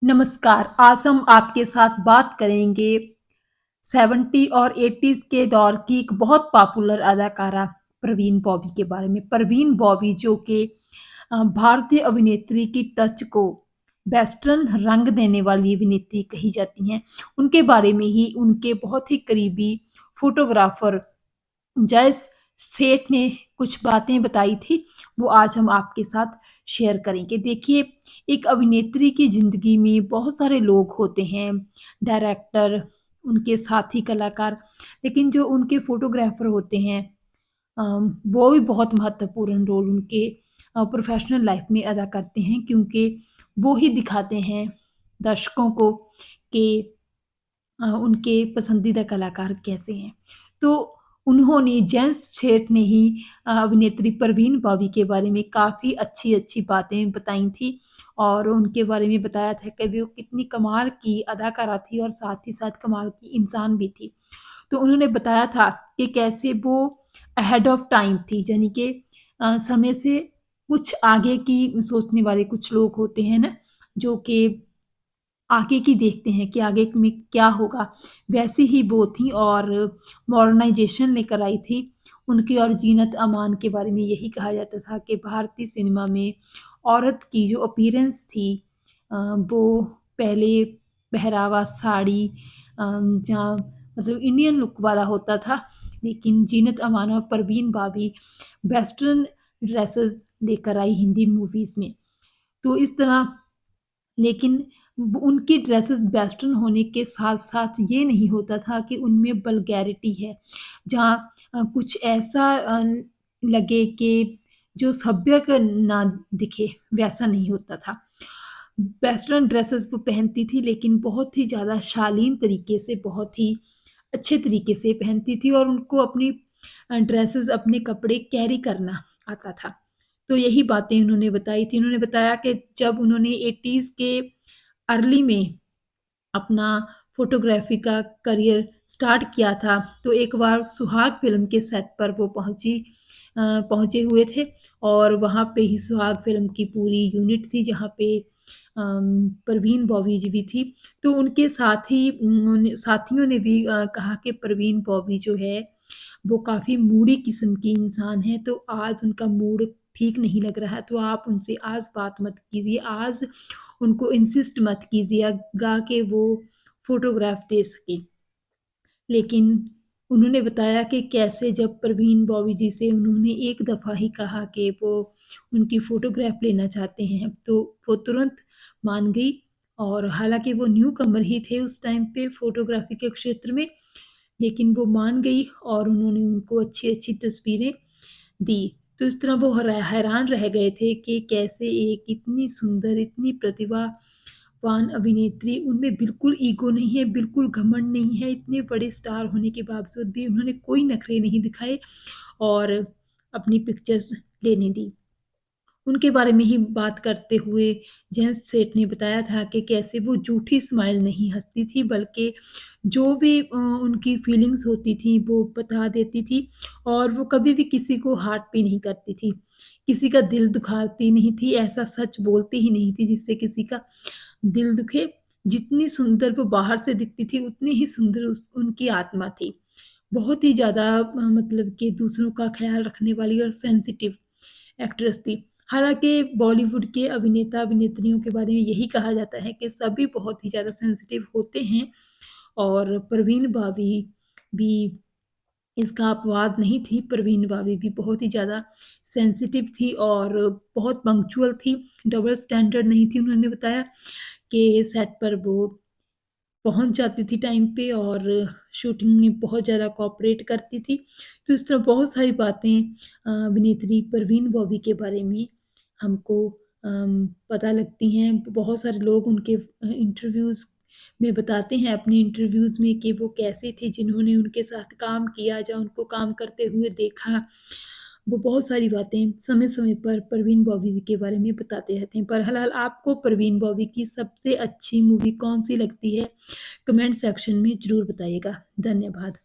नमस्कार, आज हम आपके साथ बात करेंगे 70 और 80s के दौर की एक बहुत पॉपुलर अदाकारा परवीन बॉबी के बारे में। परवीन बॉबी जो कि भारतीय अभिनेत्री की टच को वेस्टर्न रंग देने वाली अभिनेत्री कही जाती हैं। उनके बारे में ही उनके बहुत ही करीबी फोटोग्राफर जयस सेठ ने कुछ बातें बताई थी, वो आज हम आपके साथ शेयर करेंगे। देखिए, एक अभिनेत्री की ज़िंदगी में बहुत सारे लोग होते हैं, डायरेक्टर, उनके साथी कलाकार, लेकिन जो उनके फ़ोटोग्राफ़र होते हैं वो भी बहुत महत्वपूर्ण रोल उनके प्रोफ़ेशनल लाइफ़ में अदा करते हैं क्योंकि वो ही दिखाते हैं दर्शकों को कि उनके पसंदीदा कलाकार कैसे हैं। तो उन्होंने जेम्स सेठ ने ही अभिनेत्री परवीन बॉबी के बारे में काफ़ी अच्छी-अच्छी बातें बताई थी और उनके बारे में बताया था कि वो कितनी कमाल की अदाकारा थी और साथ ही साथ कमाल की इंसान भी थी। तो उन्होंने बताया था कि कैसे वो अहेड ऑफ टाइम थी, यानी कि समय से कुछ आगे की सोचने वाले कुछ लोग होते हैं ना, जो कि आगे की देखते हैं कि आगे में क्या होगा, वैसी ही वो थीं और मॉडर्नाइज़ेशन लेकर आई थी। उनकी और जीनत अमान के बारे में यही कहा जाता था कि भारतीय सिनेमा में औरत की जो अपीयरेंस थी वो पहले पहरावा साड़ी जहाँ मतलब इंडियन लुक वाला होता था, लेकिन जीनत अमान और परवीन बाबी वेस्टर्न ड्रेसेस लेकर आई हिंदी मूवीज़ में। तो इस तरह लेकिन उनकी ड्रेसेस वेस्टर्न होने के साथ-साथ ये नहीं होता था कि उनमें वल्गैरिटी है, जहाँ कुछ ऐसा लगे कि जो सभ्य क ना दिखे, वैसा नहीं होता था। वेस्टर्न ड्रेसेस वो पहनती थी लेकिन बहुत ही ज़्यादा शालीन तरीके से, बहुत ही अच्छे तरीके से पहनती थी और उनको अपनी ड्रेसेस, अपने कपड़े कैरी करना आता था। तो यही बातें उन्होंने बताई थी। उन्होंने बताया कि जब उन्होंने 80s के अर्ली में अपना फ़ोटोग्राफ़ी का करियर स्टार्ट किया था, तो एक बार सुहाग फ़िल्म के सेट पर वो पहुँचे हुए थे और वहाँ पे ही सुहाग फ़िल्म की पूरी यूनिट थी जहाँ पे परवीन बॉबी जी भी थी। तो उनके साथियों ने भी कहा कि परवीन बॉबी जो है, वो काफ़ी मूडी किस्म की इंसान है, तो आज उनका मूड ठीक नहीं लग रहा है, तो आप उनसे आज बात मत कीजिए, आज उनको इंसिस्ट मत कीजिएगा कि वो फ़ोटोग्राफ दे सकें। लेकिन उन्होंने बताया कि कैसे जब परवीन बॉबी जी से उन्होंने एक दफ़ा ही कहा कि वो उनकी फ़ोटोग्राफ लेना चाहते हैं, तो वो तुरंत मान गई और हालाँकि वो न्यू कमर ही थे उस टाइम पे फ़ोटोग्राफ़ी के क्षेत्र में, लेकिन वो मान गई और उन्होंने उनको अच्छी-अच्छी तस्वीरें दी। तो इस तरह वो हैरान रह गए थे कि कैसे एक इतनी सुंदर, इतनी प्रतिभावान अभिनेत्री, उनमें बिल्कुल ईगो नहीं है, बिल्कुल घमंड नहीं है, इतने बड़े स्टार होने के बावजूद भी उन्होंने कोई नखरे नहीं दिखाए और अपनी पिक्चर्स लेने दी। उनके बारे में ही बात करते हुए जेम्स सेठ ने बताया था कि कैसे वो झूठी स्माइल नहीं हँसती थी बल्कि जो भी उनकी फीलिंग्स होती थी वो बता देती थी और वो कभी भी किसी को हर्ट भी नहीं करती थी। किसी का दिल दुखाती नहीं थी, ऐसा सच बोलती ही नहीं थी जिससे किसी का दिल दुखे। जितनी सुंदर वो बाहर से दिखती थी उतनी ही सुंदर उस उनकी आत्मा थी। बहुत ही ज़्यादा मतलब कि दूसरों का ख़्याल रखने वाली और सेंसिटिव एक्ट्रेस थी। हालाँकि बॉलीवुड के अभिनेता-अभिनेत्रियों के बारे में यही कहा जाता है कि सभी बहुत ही ज़्यादा सेंसिटिव होते हैं और परवीन बाबी भी इसका अपवाद नहीं थी। परवीन बाबी भी बहुत ही ज़्यादा सेंसिटिव थी और बहुत पंक्चुअल थी, डबल स्टैंडर्ड नहीं थी। उन्होंने बताया कि सेट पर वो पहुँच जाती थी टाइम पे और शूटिंग में बहुत ज़्यादा कोऑपरेट करती थी। तो इस तरह बहुत सारी बातें अभिनेत्री परवीन बॉबी के बारे में हमको पता लगती हैं। बहुत सारे लोग उनके इंटरव्यूज़ में बताते हैं अपने इंटरव्यूज़ में कि वो कैसे थे, जिन्होंने उनके साथ काम किया या उनको काम करते हुए देखा। वो बहुत सारी बातें समय-समय पर परवीन बॉबी जी के बारे में बताते रहते हैं। बहरहाल आपको परवीन बॉबी की सबसे अच्छी मूवी कौन-सी लगती है? कमेंट सेक्शन में ज़रूर बताइएगा। धन्यवाद।